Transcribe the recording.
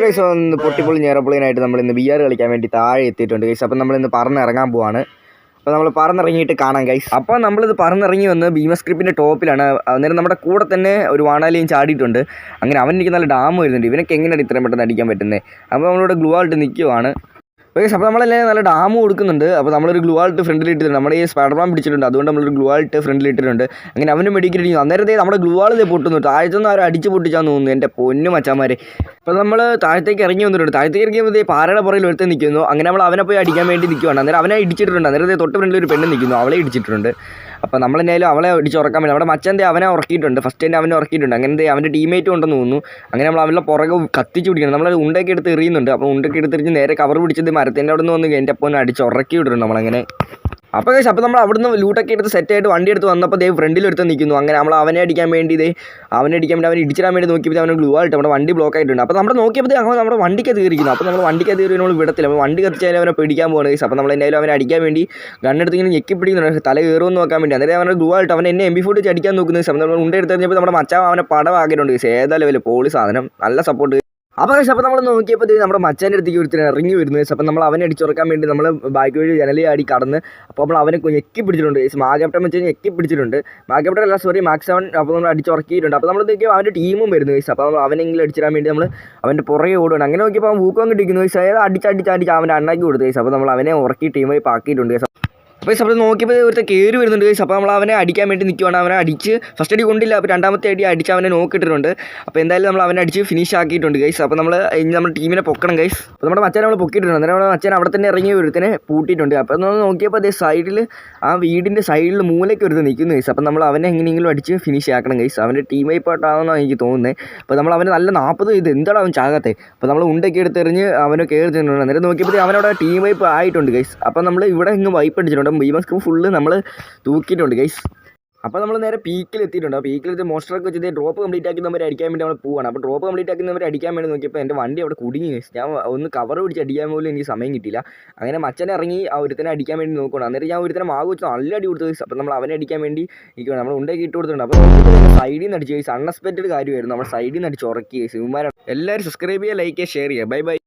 Guys ഒന്ന് പൊട്ടിപ്പൊളി ഞേറപ്പൊളിനായിട്ട് നമ്മൾ ഇന്ന് VR കളിക്കാൻ വേണ്ടി താഴെ എത്തിയിട്ടുണ്ട് ഗൈസ്. അപ്പം നമ്മളിന്ന് പറന്നിറങ്ങാൻ പോവാണ്. അപ്പോൾ നമ്മൾ പറന്നിറങ്ങിയിട്ട് കാണാം ഗൈസ്. അപ്പോൾ നമ്മളിത് പറന്നിറങ്ങി വന്ന് ഭീമസ്ക്രിപ്പിൻ്റെ ടോപ്പിലാണ്. അന്നേരം നമ്മുടെ കൂടെ തന്നെ ഒരു വാണാലിയും ചാടിയിട്ടുണ്ട്. അങ്ങനെ അവൻ എനിക്ക് നല്ല ഡാം വരുന്നുണ്ട്. ഇവനൊക്കെ എങ്ങനെയാണ് ഇത്രയും പെട്ടെന്ന് അടിക്കാൻ പറ്റുന്നത്? അപ്പോൾ നമ്മളിവിടെ ഗ്ലൂ ആയിട്ട് നിൽക്കുവാണ്. അപ്പോൾ നമ്മളെല്ലാം നല്ല ഡാം കൊടുക്കുന്നുണ്ട്. അപ്പോൾ നമ്മളൊരു ഗ്ലൂ ആൾട്ട് ഫ്രണ്ടിൽ ഇട്ടിട്ടുണ്ട്. നമ്മുടെ ഈ സ്പൈഡർമാൻ പിടിച്ചിട്ടുണ്ട്, അതുകൊണ്ട് നമ്മളൊരു ഗ്ലൂ ആൾട്ട് ഫ്രണ്ടിൽ ഇട്ടിട്ടുണ്ട്. അങ്ങനെ അവനും മെഡിക്കൽ അന്നേരത്തെ നമ്മുടെ ഗ്ലൂ ആൾ പൊട്ടുന്നു. താഴത്തുനിന്ന് ആരും അടിച്ച് പൊട്ടിച്ചാന്ന് തോന്നുന്നു. എൻ്റെ പൊന്നു മച്ചാന്മാരെ. അപ്പോൾ നമ്മൾ താഴത്തേക്ക് ഇറങ്ങി വന്നിട്ടുണ്ട്. താഴത്തേക്ക് ഇറങ്ങിയപ്പോൾ പാറയുടെ പുറയിൽ ഒരുത്തൻ നിൽക്കുന്നു. അങ്ങനെ നമ്മൾ അവനെ പോയി അടിക്കാൻ വേണ്ടി നിൽക്കുവാണ്. അന്നേരം അവനെ ഇടിച്ചിട്ടുണ്ട്. അന്നേരത്തെ തൊട്ട് ഫ്രണ്ടിൽ ഒരു പെണ്ണ് നിൽക്കുന്നു, അവളെ ഇടിച്ചിട്ടുണ്ട്. അപ്പോൾ നമ്മളെന്നാലും അവളെ ഇടിച്ച് ഉറക്കാൻ വേണ്ടി നമ്മുടെ മച്ചൻ്റെ അവനെ ഉറക്കിയിട്ടുണ്ട്. ഫസ്റ്റ് തന്നെ അവനെ ഉറക്കിയിട്ടുണ്ട്. അങ്ങനത്തെ അവൻ്റെ ടീമേറ്റും ഉണ്ടെന്ന് തോന്നുന്നു. അങ്ങനെ നമ്മൾ അവരുടെ പുറകെ കത്തിച്ച് പിടിക്കണം. നമ്മൾ ഉണ്ടൊക്കെ എടുത്ത് എറിയുന്നുണ്ട്. അപ്പോൾ ഉണ്ടൊക്കെ എടുത്തെറിഞ്ഞ് നേരെ കവർ പിടിച്ചത് മരത്തിൻ്റെ അവിടെ നിന്ന് വന്ന് എൻ്റെ അപ്പം അടിച്ച് ഉറക്കി വിട്ടിട്ടുണ്ട് നമ്മളങ്ങനെ. അപ്പോൾ നമ്മൾ അവിടുന്ന് ലൂട്ടൊക്കെ എടുത്ത് സെറ്റായിട്ട് വണ്ടി എടുത്ത് വന്നപ്പോൾ ഫ്രണ്ടിൽ എടുത്ത് നിൽക്കുന്നു. അങ്ങനെ നമ്മൾ അവനെ അടിക്കാൻ വേണ്ടി അവനെ ഇടിച്ചിടാൻ വേണ്ടി നോക്കിയപ്പോൾ അവന് ഗ്ലൂ ആയിട്ട് നമ്മുടെ വണ്ടി ബ്ലോക്ക് ആയിട്ടുണ്ട്. അപ്പോൾ നമ്മൾ നോക്കിയപ്പോൾ നമ്മുടെ വണ്ടിക്ക് തീർക്കുന്നു. അപ്പോൾ നമ്മൾ വണ്ടിക്ക് തീർന്ന് നമ്മൾ വിടത്തില്ല. അപ്പോൾ വണ്ടി കത്തിച്ചാലും അവനെ പിടിക്കാൻ പോകുന്നത് ഗൈസ്. അപ്പോൾ നമ്മൾ എന്തായാലും അവനെ അടിക്കാൻ വേണ്ടി ഗണ്ണെടുത്ത് ഇങ്ങനെ ഞെക്കി പിടിക്കുന്നുണ്ട്, തല കയറുമെന്ന് നോക്കാൻ വേണ്ടി. അന്നേരം അവനെ ഗ്ലൂ ആയിട്ട് അവൻ എന്നെ MP40 അടിക്കാൻ നോക്കുന്നത്. അപ്പോൾ നമ്മൾ ഉണ്ട എടുത്ത് കഴിഞ്ഞപ്പോൾ നമ്മുടെ മച്ചാൻ അവനെ പടമാക്കിയിട്ടുണ്ട് ഗൈസ്. ഏതാ ലെവല് പോളി സാധനം, നല്ല സപ്പോർട്ട്. അപ്പോൾ നമ്മൾ നോക്കിയപ്പോൾ നമ്മുടെ മച്ചാൻ്റെ അടുത്തേക്ക് ഒരുത്തിന് ഇറങ്ങി വരുന്നത്. അപ്പോൾ നമ്മൾ അവനെ അടിച്ചുറക്കാൻ വേണ്ടി നമ്മൾ ബാക്ക് വഴി ജനലി ആടി കടന്ന് അപ്പോൾ നമ്മൾ അവനെ ഞെക്കി പിടിച്ചിട്ടുണ്ട്. മാഗ്യാപ്റ്റൻ വെച്ച് ഞെക്കി പിടിച്ചിട്ടുണ്ട്. മാഗ്യാപ്റ്റൻ അല്ല, സോറി, മാക്സ് അവൻ. അപ്പോൾ നമ്മൾ അടിച്ചുറക്കിയിട്ടുണ്ട്. അപ്പോൾ നമ്മൾ നോക്കിയപ്പോൾ അവൻ്റെ ടീമും വരുന്നു ഗൈസ്. അപ്പോൾ നമ്മൾ അവനെങ്കിലും അടിച്ചിടാൻ വേണ്ടി നമ്മൾ അവൻ്റെ പുറകെ ഓടുകയാണ്. അങ്ങനെ നോക്കിയപ്പോൾ അവൻ ഊക്കം കിട്ടിക്കുന്നു ഗൈസ്. അതായത് അടിച്ച് അവൻ്റെ അണ്ണാക്കി കൊടുത്തു ഗൈസ്. അപ്പോൾ നമ്മൾ അവനെ ഉറക്കി ടീമായി പാക്കിയിട്ടുണ്ട് ഗൈസ്. അപ്പോൾ നമ്മൾ നോക്കിയപ്പോൾ ഒരുത്ത കയറി വരുന്നുണ്ട് ഗൈസ്. അപ്പോൾ നമ്മൾ അവനെ അടിക്കാൻ വേണ്ടി നിൽക്കുവാണ്. അവനെ അടിച്ച് ഫസ്റ്റ് അടി കൊണ്ടില്ല, അപ്പോൾ രണ്ടാമത്തെ അടി അടിച്ച് അവനെ നോക്കിയിട്ടുണ്ട്. അപ്പോൾ എന്തായാലും നമ്മൾ അവനെ അടിച്ച് ഫിനിഷ് ആക്കിയിട്ടുണ്ട് ഗൈസ്. അപ്പോൾ നമ്മൾ ഇനി നമ്മുടെ ടീമിനെ പൊക്കണം ഗൈസ്. അപ്പോൾ നമ്മുടെ മച്ചാൻ നമ്മൾ പൊക്കിയിട്ടുണ്ട്. അന്നേരം നമ്മുടെ മച്ചാൻ അവിടെ തന്നെ ഇറങ്ങി ഒരുത്തനെ പൂട്ടിയിട്ടുണ്ട്. അപ്പോൾ നമ്മൾ നോക്കിയപ്പോൾ സൈഡിൽ ആ വീടിൻ്റെ സൈഡിൽ മൂലയ്ക്ക് ഒരുത്ത് നിൽക്കുന്നു ഗൈസ്. അപ്പോൾ നമ്മൾ അവനെ എങ്ങനെയെങ്കിലും അടിച്ച് ഫിനിഷ് ആക്കണം ഗൈസ്. അവൻ്റെ ടീം വൈപ്പായിട്ടാണെന്നാണ് എനിക്ക് തോന്നുന്നത്. അപ്പോൾ നമ്മൾ അവന് നല്ല 40 ഇത് എന്താണ് അവൻ ചാകാത്തത്. അപ്പോൾ നമ്മൾ ഉണ്ടൊക്കെ എടുത്തെറിഞ്ഞ് അവനെ കയറി തിന്നിട്ടുണ്ട്. അന്നേരം നോക്കിയപ്പോൾ അവനവിടെ ടീം വൈപ്പ് ആയിട്ടുണ്ട് ഗൈസ്. അപ്പോൾ നമ്മൾ ഇവിടെ ഇങ്ങ് വൈപ്പ് അടിച്ചിട്ടുണ്ട്. ഭീമസ്ക്രിപ്പ് ഫുള്ള് നമ്മൾ തൂക്കിയിട്ടുണ്ട് ഗൈസ്. അപ്പോൾ നമ്മൾ നേരെ പീക്കിൽ എത്തിയിട്ടുണ്ട്. ആ പീക്കിലെത്തി മോസ്റ്ററൊക്കെ വെച്ചിട്ട് ഡ്രോപ്പ് കംപ്ലീറ്റ് ആക്കി നമ്മൾ അടിക്കാൻ വേണ്ടി നമ്മൾ പോവാണ്. അപ്പോൾ ഡ്രോപ്പ് കംപ്ലീറ്റ് ആക്കി നമ്മൾ അടിക്കാൻ വേണ്ടി നോക്കിയപ്പോൾ എൻ്റെ വണ്ടി അവിടെ കുടുങ്ങി. ഞാൻ ഒന്ന് കവർ പിടിച്ച് അടിക്കാൻ പോലും എനിക്ക് സമയം കിട്ടിയില്ല. അങ്ങനെ മച്ചനെ ഇറങ്ങി ആ ഒരുത്തനെ അടിക്കാൻ വേണ്ടി നോക്കണം. അന്നേരം ഞാൻ ഒരുത്തനെ മാവ് വെച്ച് നല്ല അടി കൊടുത്തു. അപ്പോൾ നമ്മൾ അവനെ അടിക്കാൻ വേണ്ടി നിൽക്കുകയാണ്. നമ്മൾ ഉണ്ടൊക്കെ ഇട്ട് കൊടുത്തിട്ടുണ്ട്. അപ്പോൾ സൈഡിൽ നിന്ന് അടിച്ച് അൺഎക്സ്പെക്റ്റഡ് കാര്യമായിരുന്നു. നമ്മൾ സൈഡിൽ നിന്ന് അടിച്ച് ഉറക്കി. സിനിമാരാണ് എല്ലാവരും സബ്സ്ക്രൈബ് ചെയ്യുക, ലൈക്ക് ചെയ്യുക, ഷെയർ ചെയ്യുക. Bye bye.